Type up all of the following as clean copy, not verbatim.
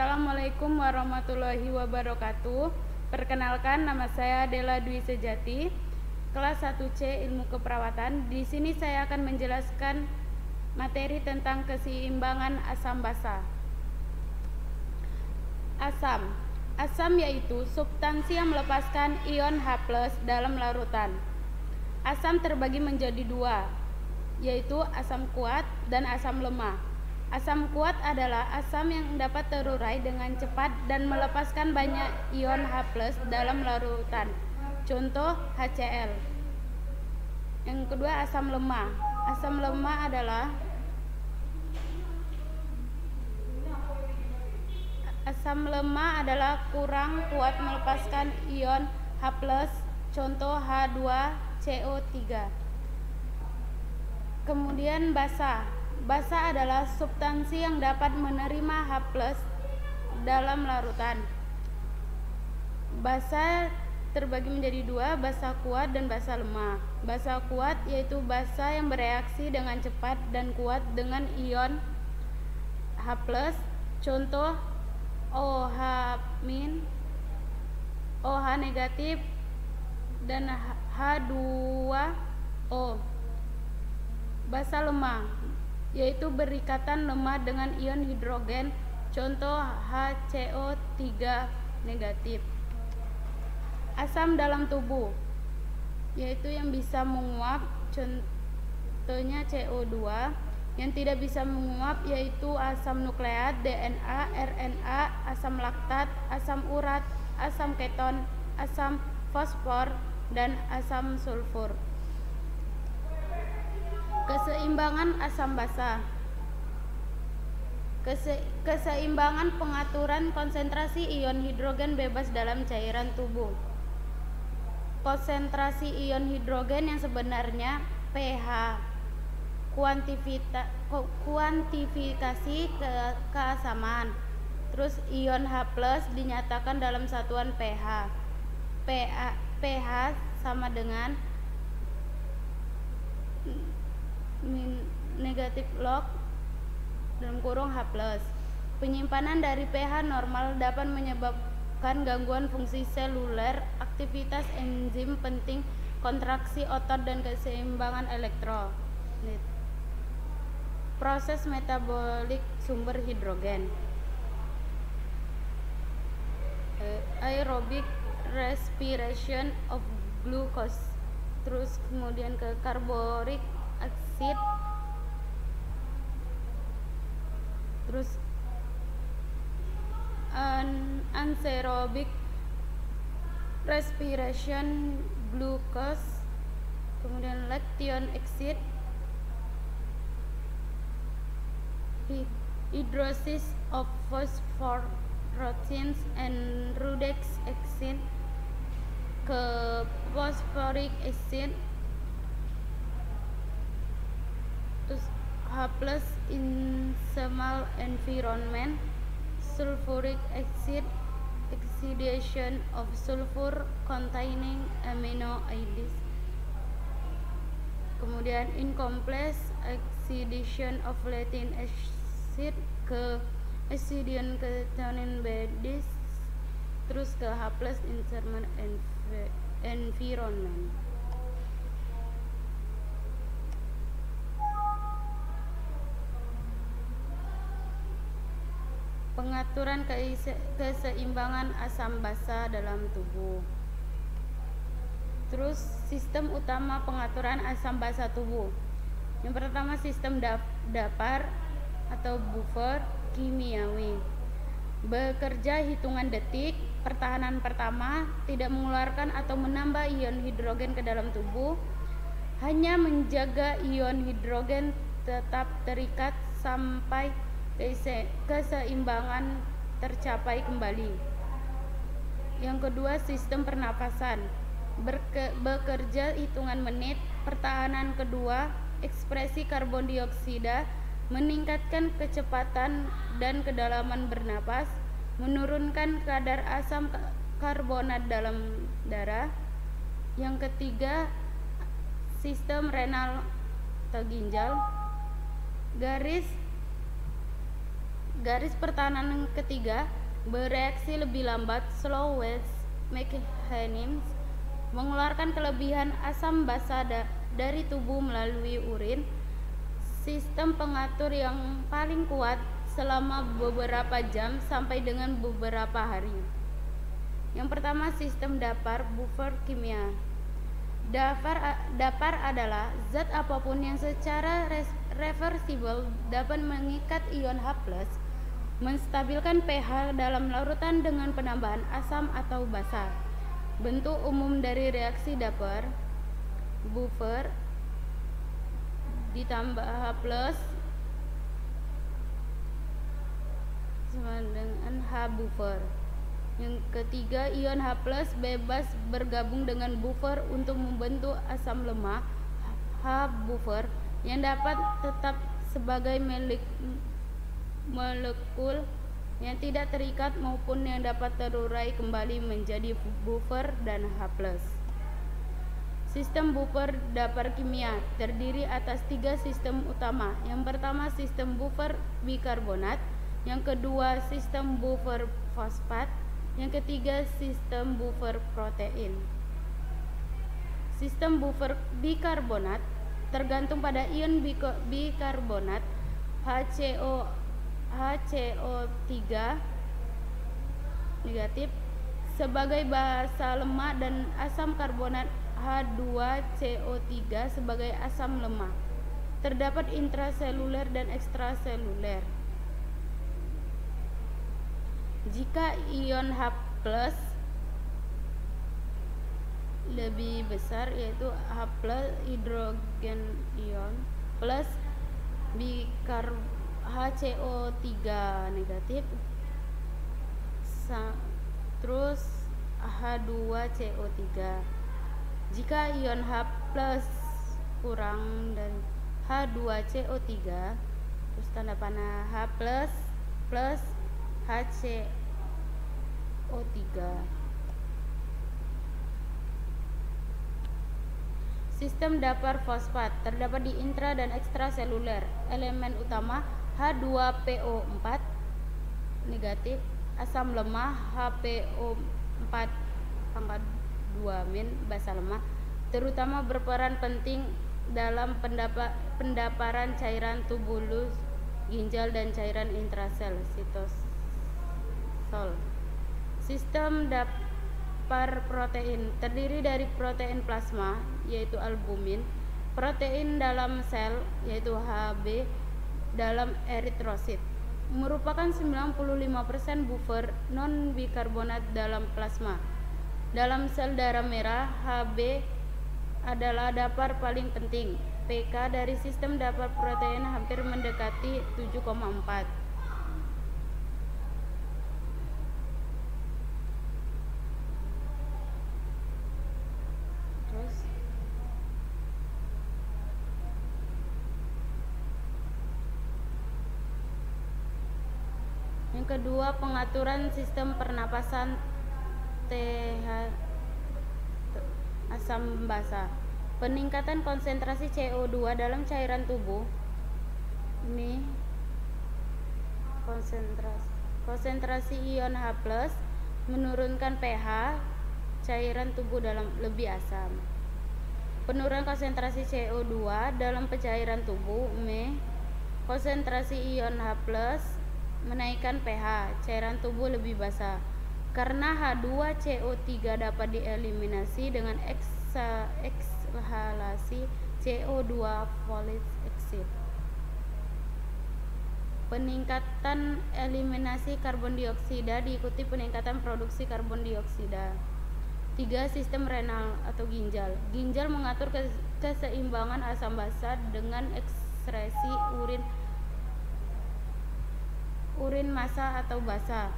Assalamualaikum warahmatullahi wabarakatuh. Perkenalkan, nama saya Dela Dwi Sejati, kelas 1C Ilmu Keperawatan. Di sini saya akan menjelaskan materi tentang keseimbangan asam basa. Asam yaitu substansi yang melepaskan ion H+ dalam larutan. Asam terbagi menjadi dua, yaitu asam kuat dan asam lemah. Asam kuat adalah asam yang dapat terurai dengan cepat dan melepaskan banyak ion H+ dalam larutan. Contoh HCl. Yang kedua, asam lemah. Asam lemah adalah kurang kuat melepaskan ion H+, contoh H2CO3. Kemudian basa. Basa adalah substansi yang dapat menerima H+ dalam larutan. Basa terbagi menjadi dua, basa kuat dan basa lemah. Basa kuat yaitu basa yang bereaksi dengan cepat dan kuat dengan ion H+, contoh OH-, OH negatif, dan H2O. Basa lemah yaitu berikatan lemah dengan ion hidrogen, contoh HCO3 negatif. Asam dalam tubuh yaitu yang bisa menguap, contohnya CO2. Yang tidak bisa menguap yaitu asam nukleat, DNA, RNA, asam laktat, asam urat, asam keton, asam fosfor, dan asam sulfur. Keseimbangan asam basa. Keseimbangan pengaturan konsentrasi ion hidrogen bebas dalam cairan tubuh. Konsentrasi ion hidrogen yang sebenarnya pH. Kuantifikasi keasaman. Terus ion H+ dinyatakan dalam satuan pH. pH sama dengan negatif log dalam kurung H+. Penyimpanan dari pH normal dapat menyebabkan gangguan fungsi seluler, aktivitas enzim penting, kontraksi otot, dan keseimbangan elektrolit. Proses metabolik sumber hidrogen. Aerobic respiration of glucose. Terus kemudian ke carbonic acid, terus anaerobic respiration glucose, kemudian lactic acid, hydrolysis of phosphorothione's and rudic acid, ke phosphoric acid, terus H+ in small environment, sulfuric acid, oxidation of sulfur containing amino acids, kemudian incomplete oxidation of lactic acid, ke oxidation ketonin base, terus ke H+ in small environment. Pengaturan keseimbangan asam basa dalam tubuh. Terus sistem utama pengaturan asam basa tubuh. Yang pertama, sistem Dapar atau buffer kimiawi. Bekerja hitungan detik. Pertahanan pertama, tidak mengeluarkan atau menambah ion hidrogen ke dalam tubuh, hanya menjaga ion hidrogen tetap terikat sampai keseimbangan tercapai kembali. Yang kedua, sistem pernapasan. Bekerja hitungan menit. Pertahanan kedua, ekspresi karbon dioksida, meningkatkan kecepatan dan kedalaman bernapas, menurunkan kadar asam karbonat dalam darah. Yang ketiga, sistem renal atau ginjal. Garis Garis pertahanan ketiga, bereaksi lebih lambat, slow Wells mechanism, mengeluarkan kelebihan asam basa dari tubuh melalui urin. Sistem pengatur yang paling kuat selama beberapa jam sampai dengan beberapa hari. Yang pertama, sistem dapar buffer kimia. Dapar adalah zat apapun yang secara reversibel dapat mengikat ion H+, menstabilkan pH dalam larutan dengan penambahan asam atau basa. Bentuk umum dari reaksi dapar buffer ditambah H+ sama dengan H buffer. Yang ketiga, ion H+ bebas bergabung dengan buffer untuk membentuk asam lemah H buffer yang dapat tetap sebagai molekul yang tidak terikat maupun yang dapat terurai kembali menjadi buffer dan H+. Sistem buffer dapar kimia terdiri atas 3 sistem utama. Yang pertama, sistem buffer bikarbonat, yang kedua sistem buffer fosfat, yang ketiga sistem buffer protein. Sistem buffer bikarbonat tergantung pada ion bikarbonat HCO3 negatif sebagai basa lemak dan asam karbonat H2CO3 sebagai asam lemah. Terdapat intraseluler dan ekstraseluler. Jika ion H+ lebih besar, yaitu H+ hidrogen ion plus HCO3 negatif, terus H2CO3. Jika ion H+ kurang dari H2CO3, terus tanda panah H+ plus HCO3. Sistem dapar fosfat terdapat di intra dan ekstraseluler. Elemen utama H2PO4 negatif, asam lemah HPO4 pangkat 2- basa lemah, terutama berperan penting dalam pendaparan cairan tubulus ginjal dan cairan intrasel sitosol. Sistem dapar protein terdiri dari protein plasma yaitu albumin, protein dalam sel yaitu Hb dalam eritrosit, merupakan 95% buffer non bikarbonat dalam plasma. Dalam sel darah merah, Hb adalah dapar paling penting. pK dari sistem dapar protein hampir mendekati 7,4. Terus yang kedua, pengaturan sistem pernapasan asam basa. Peningkatan konsentrasi CO2 dalam cairan tubuh ini konsentrasi ion H+ menurunkan pH cairan tubuh dalam lebih asam. Penurunan konsentrasi CO2 dalam pencairan tubuh konsentrasi ion H+ menaikkan pH cairan tubuh lebih basa. Karena H2CO3 dapat dieliminasi dengan ekshalasi CO2 folic acid. Peningkatan eliminasi karbon dioksida diikuti peningkatan produksi karbon dioksida. 3. Sistem renal atau ginjal. Ginjal mengatur keseimbangan asam basa dengan ekskresi urin massa atau basa.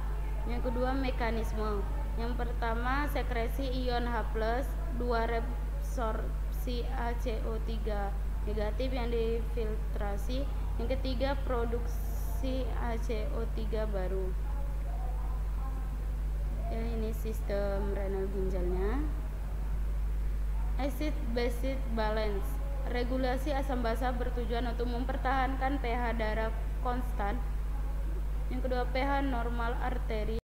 Yang kedua, mekanisme. Yang pertama, sekresi ion H+, 2 reabsorpsi HCO3 negatif yang difiltrasi. Yang ketiga, produksi HCO3 baru. Ya, ini sistem renal ginjalnya. Acid basic balance. Regulasi asam basa bertujuan untuk mempertahankan pH darah konstan Yang kedua pH normal arteri.